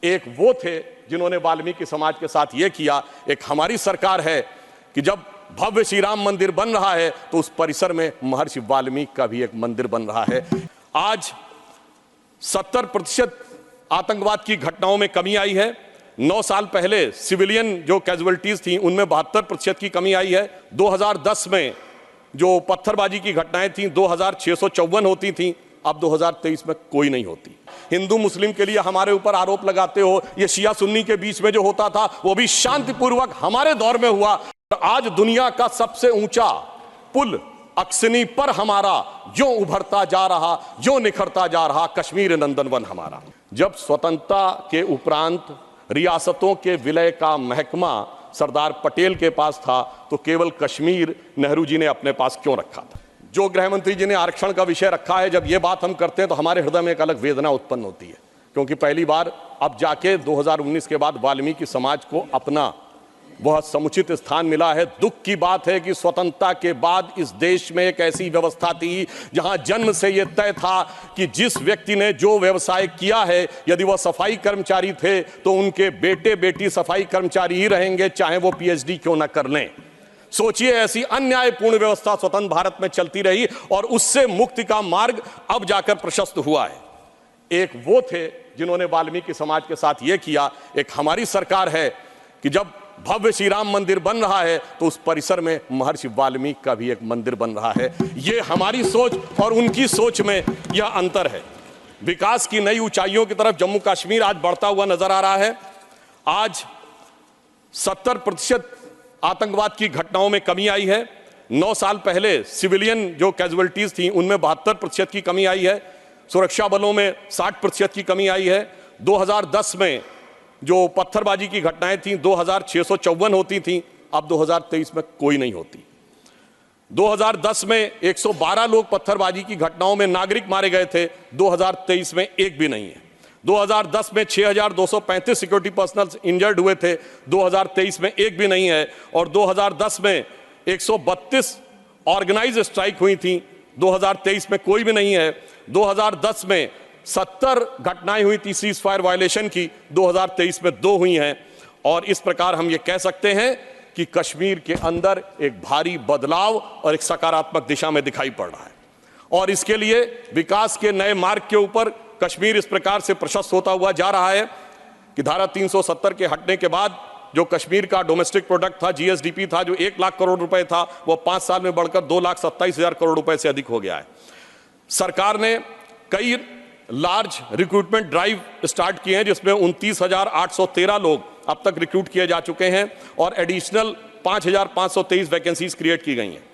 एक वो थे जिन्होंने वाल्मीकि समाज के साथ ये किया। एक हमारी सरकार है कि जब भव्य श्री राम मंदिर बन रहा है तो उस परिसर में महर्षि वाल्मीकि का भी एक मंदिर बन रहा है। आज 70% आतंकवाद की घटनाओं में कमी आई है। 9 साल पहले सिविलियन जो कैजुअलिटीज थी उनमें 72% की कमी आई है। 2010 में जो पत्थरबाजी की घटनाएं थी 2654 होती थी, अब 2023 में कोई नहीं होती। हिंदू मुस्लिम के लिए हमारे ऊपर आरोप लगाते हो, ये शिया सुन्नी के बीच में जो होता था वो भी शांतिपूर्वक हमारे दौर में हुआ। आज दुनिया का सबसे ऊंचा पुल अक्सनी पर हमारा जो उभरता जा रहा, जो निखरता जा रहा कश्मीर नंदनवन हमारा। जब स्वतंत्रता के उपरांत रियासतों के विलय का महकमा सरदार पटेल के पास था तो केवल कश्मीर नेहरू जी ने अपने पास क्यों रखा था? जो गृह मंत्री जी ने आरक्षण का विषय रखा है, जब ये बात हम करते हैं तो हमारे हृदय में एक अलग वेदना उत्पन्न होती है, क्योंकि पहली बार अब जाके 2019 के बाद वाल्मीकि समाज को अपना वह समुचित स्थान मिला है। दुख की बात है कि स्वतंत्रता के बाद इस देश में एक ऐसी व्यवस्था थी जहां जन्म से यह तय था कि जिस व्यक्ति ने जो व्यवसाय किया है, यदि वह सफाई कर्मचारी थे तो उनके बेटे बेटी सफाई कर्मचारी ही रहेंगे, चाहे वो पीएचडी क्यों न कर लें। सोचिए, ऐसी अन्यायपूर्ण व्यवस्था स्वतंत्र भारत में चलती रही और उससे मुक्ति का मार्ग अब जाकर प्रशस्त हुआ है। एक वो थे जिन्होंने वाल्मीकि समाज के साथ ये किया। एक हमारी सरकार है कि जब भव्य श्री राम मंदिर बन रहा है तो उस परिसर में महर्षि वाल्मीकि का भी एक मंदिर बन रहा है। ये हमारी सोच और उनकी सोच में यह अंतर है। विकास की नई ऊंचाइयों की तरफ जम्मू कश्मीर आज बढ़ता हुआ नजर आ रहा है। आज 70% आतंकवाद की घटनाओं में कमी आई है। 9 साल पहले सिविलियन जो कैजुअलिटीज थी उनमें 72% की कमी आई है। सुरक्षा बलों में 60% की कमी आई है। 2010 में जो पत्थरबाजी की घटनाएं थी 2654 होती थी, अब 2023 में कोई नहीं होती। 2010 में 112 लोग पत्थरबाजी की घटनाओं में नागरिक मारे गए थे, 2023 में एक भी नहीं है। 2010 में 6235 सिक्योरिटी पर्सनल इंजर्ड हुए थे, 2023 में एक भी नहीं है। और 2010 में 132 ऑर्गेनाइज स्ट्राइक हुई थी, 2023 में कोई भी नहीं है। 2010 में 70 घटनाएं हुई थी सीज फायर वायलेशन की, 2023 में 2 हुई हैं। और इस प्रकार हम ये कह सकते हैं कि कश्मीर के अंदर एक भारी बदलाव और एक सकारात्मक दिशा में दिखाई पड़ रहा है। और इसके लिए विकास के नए मार्ग के ऊपर कश्मीर इस प्रकार से प्रशस्त होता हुआ जा रहा है कि धारा 370 के हटने के बाद जो कश्मीर का डोमेस्टिक प्रोडक्ट था, जीएसडीपी था, जो 1 लाख करोड़ रुपए था, वो 5 साल में बढ़कर 2,27,000 करोड़ रुपए से अधिक हो गया है। सरकार ने कई लार्ज रिक्रूटमेंट ड्राइव स्टार्ट किए हैं जिसमें 29,813 लोग अब तक रिक्रूट किए जा चुके हैं और एडिशनल 5,523 वैकेंसीज क्रिएट की गई हैं।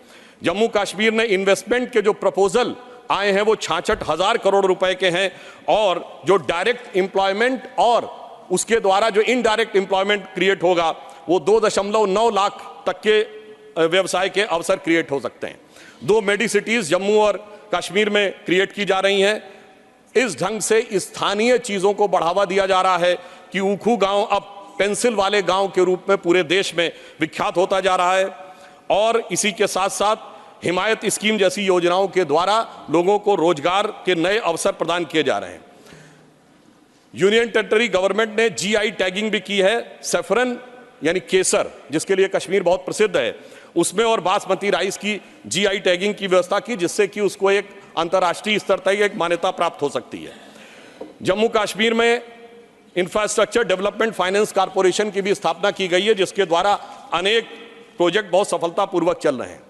जम्मू कश्मीर में इन्वेस्टमेंट के जो प्रपोजल आए हैं वो 66,000 करोड़ रुपए के हैं और जो डायरेक्ट एम्प्लॉयमेंट और उसके द्वारा जो इनडायरेक्ट एम्प्लॉयमेंट क्रिएट होगा वो 2.9 लाख तक के व्यवसाय के अवसर क्रिएट हो सकते हैं। 2 मेडी सिटीज जम्मू और कश्मीर में क्रिएट की जा रही हैं। इस ढंग से स्थानीय चीजों को बढ़ावा दिया जा रहा है कि ऊखू गांव अब पेंसिल वाले गांव के रूप में पूरे देश में विख्यात होता जा रहा है। और इसी के साथ साथ हिमायत स्कीम जैसी योजनाओं के द्वारा लोगों को रोजगार के नए अवसर प्रदान किए जा रहे हैं। यूनियन टेरिटरी गवर्नमेंट ने जीआई टैगिंग भी की है। सैफरन यानी केसर, जिसके लिए कश्मीर बहुत प्रसिद्ध है, उसमें और बासमती राइस की जीआई टैगिंग की व्यवस्था की, जिससे कि उसको एक अंतर्राष्ट्रीय स्तर तक एक मान्यता प्राप्त हो सकती है। जम्मू कश्मीर में इंफ्रास्ट्रक्चर डेवलपमेंट फाइनेंस कॉर्पोरेशन की भी स्थापना की गई है, जिसके द्वारा अनेक प्रोजेक्ट बहुत सफलतापूर्वक चल रहे हैं।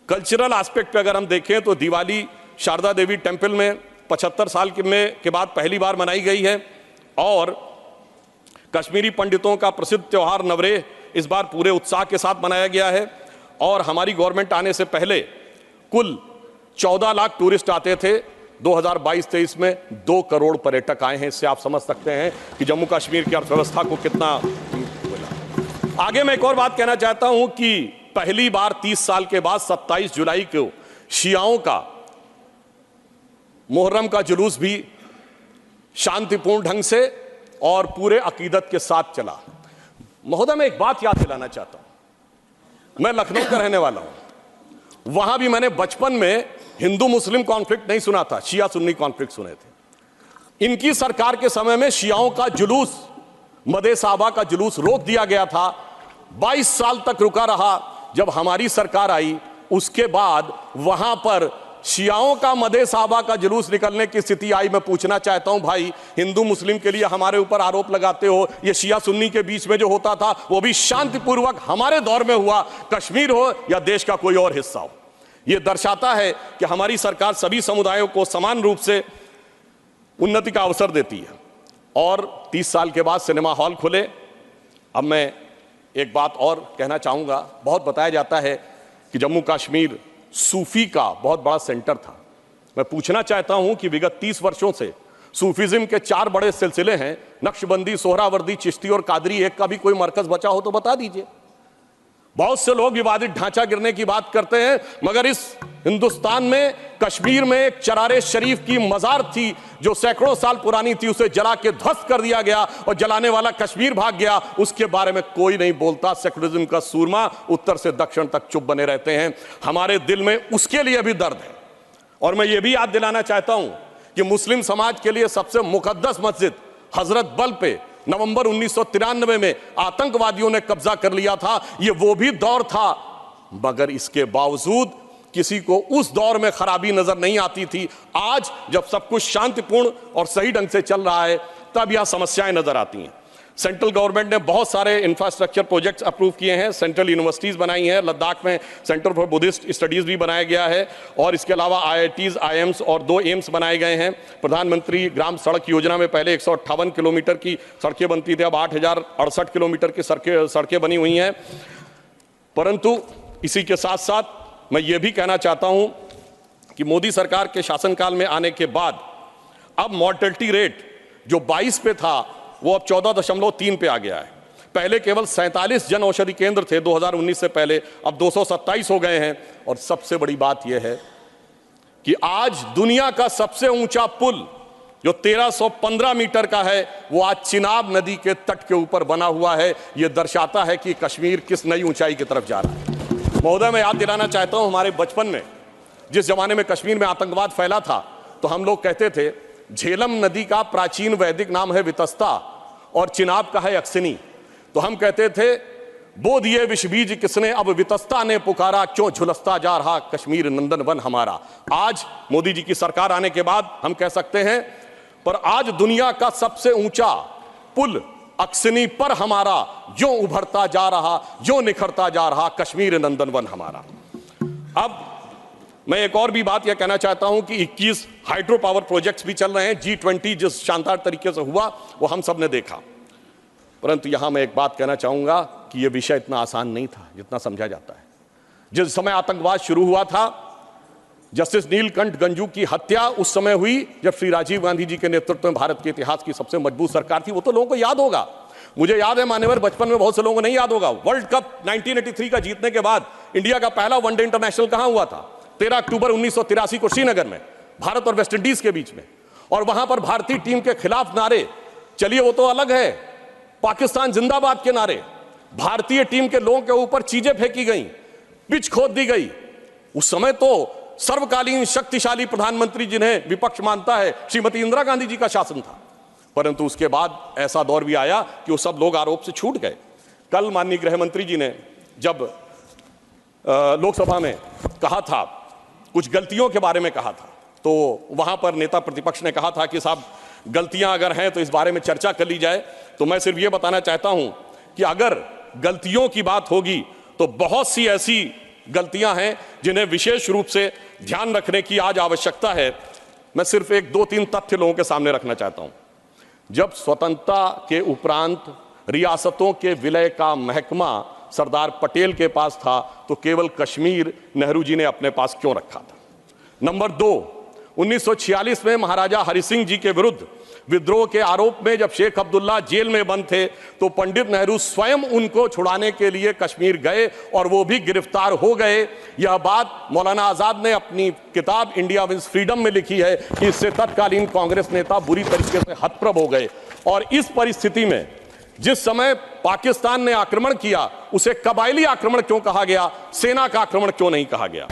कल्चरल एस्पेक्ट पे अगर हम देखें तो दिवाली शारदा देवी टेम्पल में 75 साल के बाद पहली बार मनाई गई है और कश्मीरी पंडितों का प्रसिद्ध त्यौहार नवरेह इस बार पूरे उत्साह के साथ मनाया गया है। और हमारी गवर्नमेंट आने से पहले कुल 14 लाख टूरिस्ट आते थे, 2022-23 में 2 करोड़ पर्यटक आए हैं। इससे आप समझ सकते हैं कि जम्मू कश्मीर की अर्थव्यवस्था को कितना मिला। आगे मैं एक और बात कहना चाहता हूं कि पहली बार 30 साल के बाद 27 जुलाई को शियाओं का मुहर्रम का जुलूस भी शांतिपूर्ण ढंग से और पूरे अकीदत के साथ चला। महोदय, मैं एक बात याद दिलाना चाहता हूं, मैं लखनऊ का रहने वाला हूं। वहां भी मैंने बचपन में हिंदू मुस्लिम कॉन्फ्लिक्ट नहीं सुना था, शिया सुन्नी कॉन्फ्लिक्ट सुने थे। इनकी सरकार के समय में शियाओं का जुलूस, मदे साहबा का जुलूस रोक दिया गया था। 22 साल तक रुका रहा। जब हमारी सरकार आई उसके बाद वहां पर शियाओं का मदे साहबा का जुलूस निकलने की स्थिति आई। मैं पूछना चाहता हूं भाई, हिंदू मुस्लिम के लिए हमारे ऊपर आरोप लगाते हो, ये शिया सुन्नी के बीच में जो होता था वो भी शांतिपूर्वक हमारे दौर में हुआ, कश्मीर हो या देश का कोई और हिस्सा हो। यह दर्शाता है कि हमारी सरकार सभी समुदायों को समान रूप से उन्नति का अवसर देती है। और 30 साल के बाद सिनेमा हॉल खुले। अब मैं एक बात और कहना चाहूँगा, बहुत बताया जाता है कि जम्मू कश्मीर सूफी का बहुत बड़ा सेंटर था। मैं पूछना चाहता हूँ कि विगत 30 वर्षों से सूफीज़्म के 4 बड़े सिलसिले हैं, नक्शबंदी, सोहरावर्दी, चिश्ती और कादरी। एक का भी कोई मरकज़ बचा हो तो बता दीजिए। बहुत से लोग विवादित ढांचा गिरने की बात करते हैं, मगर इस हिंदुस्तान में कश्मीर में एक चरारे शरीफ की मजार थी जो सैकड़ों साल पुरानी थी, उसे जला के ध्वस्त कर दिया गया और जलाने वाला कश्मीर भाग गया। उसके बारे में कोई नहीं बोलता। सेकुलरिज्म का सूरमा उत्तर से दक्षिण तक चुप बने रहते हैं। हमारे दिल में उसके लिए भी दर्द है। और मैं ये भी याद दिलाना चाहता हूं कि मुस्लिम समाज के लिए सबसे मुकद्दस मस्जिद हजरत बल पे नवंबर 1993 में आतंकवादियों ने कब्जा कर लिया था। ये वो भी दौर था, मगर इसके बावजूद किसी को उस दौर में खराबी नजर नहीं आती थी। आज जब सब कुछ शांतिपूर्ण और सही ढंग से चल रहा है तब यह समस्याएं नजर आती हैं। सेंट्रल गवर्नमेंट ने बहुत सारे इंफ्रास्ट्रक्चर प्रोजेक्ट्स अप्रूव किए हैं, सेंट्रल यूनिवर्सिटीज बनाई हैं। लद्दाख में सेंटर फॉर बुद्धिस्ट स्टडीज भी बनाया गया है और इसके अलावा IITs, IIMs और 2 एम्स बनाए गए हैं। प्रधानमंत्री ग्राम सड़क योजना में पहले 158 किलोमीटर की सड़कें बनती थी, अब 8068 किलोमीटर की सड़कें बनी हुई हैं। परंतु इसी के साथ साथ मैं ये भी कहना चाहता हूं कि मोदी सरकार के शासनकाल में आने के बाद अब मॉर्टेलिटी रेट जो 22 पे था वो अब 14.3 पे आ गया है। पहले केवल 47 जन औषधि केंद्र थे 2019 से पहले, अब 227 हो गए हैं। और सबसे बड़ी बात यह है कि आज दुनिया का सबसे ऊंचा पुल जो 1315 मीटर का है वो आज चिनाब नदी के तट के ऊपर बना हुआ है। यह दर्शाता है कि कश्मीर किस नई ऊंचाई की तरफ जा रहा है। महोदय, मैं याद दिलाना चाहता हूं, हमारे बचपन में जिस जमाने में कश्मीर में आतंकवाद फैला था तो हम लोग कहते थे झेलम नदी का प्राचीन वैदिक नाम है वितस्ता और चिनाब का है अक्सिनी। तो हम कहते थे बोध ये विष बीज किसने, अब वितस्ता ने पुकारा, क्यों झुलसता जा रहा कश्मीर नंदन वन हमारा। आज मोदी जी की सरकार आने के बाद हम कह सकते हैं, पर आज दुनिया का सबसे ऊंचा पुल अक्सिनी पर हमारा जो उभरता जा रहा, जो निखरता जा रहा कश्मीर नंदन वन हमारा। अब मैं एक और भी बात यह कहना चाहता हूं कि 21 हाइड्रो पावर प्रोजेक्ट्स भी चल रहे हैं। G20 जिस शानदार तरीके से हुआ वो हम सब ने देखा। परंतु यहां मैं एक बात कहना चाहूंगा कि यह विषय इतना आसान नहीं था जितना समझा जाता है। जिस समय आतंकवाद शुरू हुआ था, जस्टिस नीलकंठ गंजू की हत्या उस समय हुई जब श्री राजीव गांधी जी के नेतृत्व में भारत के इतिहास की सबसे मजबूत सरकार थी। वो तो लोगों को याद होगा। मुझे याद है मान्यवर, बचपन में बहुत से लोगों को नहीं याद होगा, वर्ल्ड कप 1983 का जीतने के बाद इंडिया का पहला वनडे इंटरनेशनल कहां हुआ था? 13 अक्टूबर 1983 को श्रीनगर में, भारत और वेस्ट इंडीज के बीच में। और वहां पर भारतीय टीम के खिलाफ नारे, चलिए वो तो अलग है, पाकिस्तान जिंदाबाद के नारे, भारतीय टीम के लोगों के ऊपर चीजें फेंकी गई, पिच खोद दी गई। उस समय तो सर्वकालीन शक्तिशाली प्रधानमंत्री जिन्हें विपक्ष मानता है श्रीमती इंदिरा गांधी जी का शासन था। परंतु उसके बाद ऐसा दौर भी आया कि वो सब लोग आरोप से छूट गए। कल माननीय गृह मंत्री जी ने जब लोकसभा में कहा था, कुछ गलतियों के बारे में कहा था, तो वहां पर नेता प्रतिपक्ष ने कहा था कि साहब गलतियां अगर हैं तो इस बारे में चर्चा कर ली जाए। तो मैं सिर्फ ये बताना चाहता हूं कि अगर गलतियों की बात होगी तो बहुत सी ऐसी गलतियां हैं जिन्हें विशेष रूप से ध्यान रखने की आज आवश्यकता है। मैं सिर्फ 1-2-3 तथ्य लोगों के सामने रखना चाहता हूं। जब स्वतंत्रता के उपरांत रियासतों के विलय का महकमा सरदार पटेल के पास था तो केवल कश्मीर नेहरू जी ने अपने पास क्यों रखा था? नंबर 2, 1946 में महाराजा हरि सिंह जी के विरुद्ध विद्रोह के आरोप में जब शेख अब्दुल्ला जेल में बंद थे तो पंडित नेहरू स्वयं उनको छुड़ाने के लिए कश्मीर गए और वो भी गिरफ्तार हो गए। यह बात मौलाना आजाद ने अपनी किताब इंडिया विंस फ्रीडम में लिखी है कि इससे तत्कालीन कांग्रेस नेता बुरी तरीके से हतप्रभ हो गए। और इस परिस्थिति में जिस समय पाकिस्तान ने आक्रमण किया उसे कबायली आक्रमण क्यों कहा गया, सेना का आक्रमण क्यों नहीं कहा गया?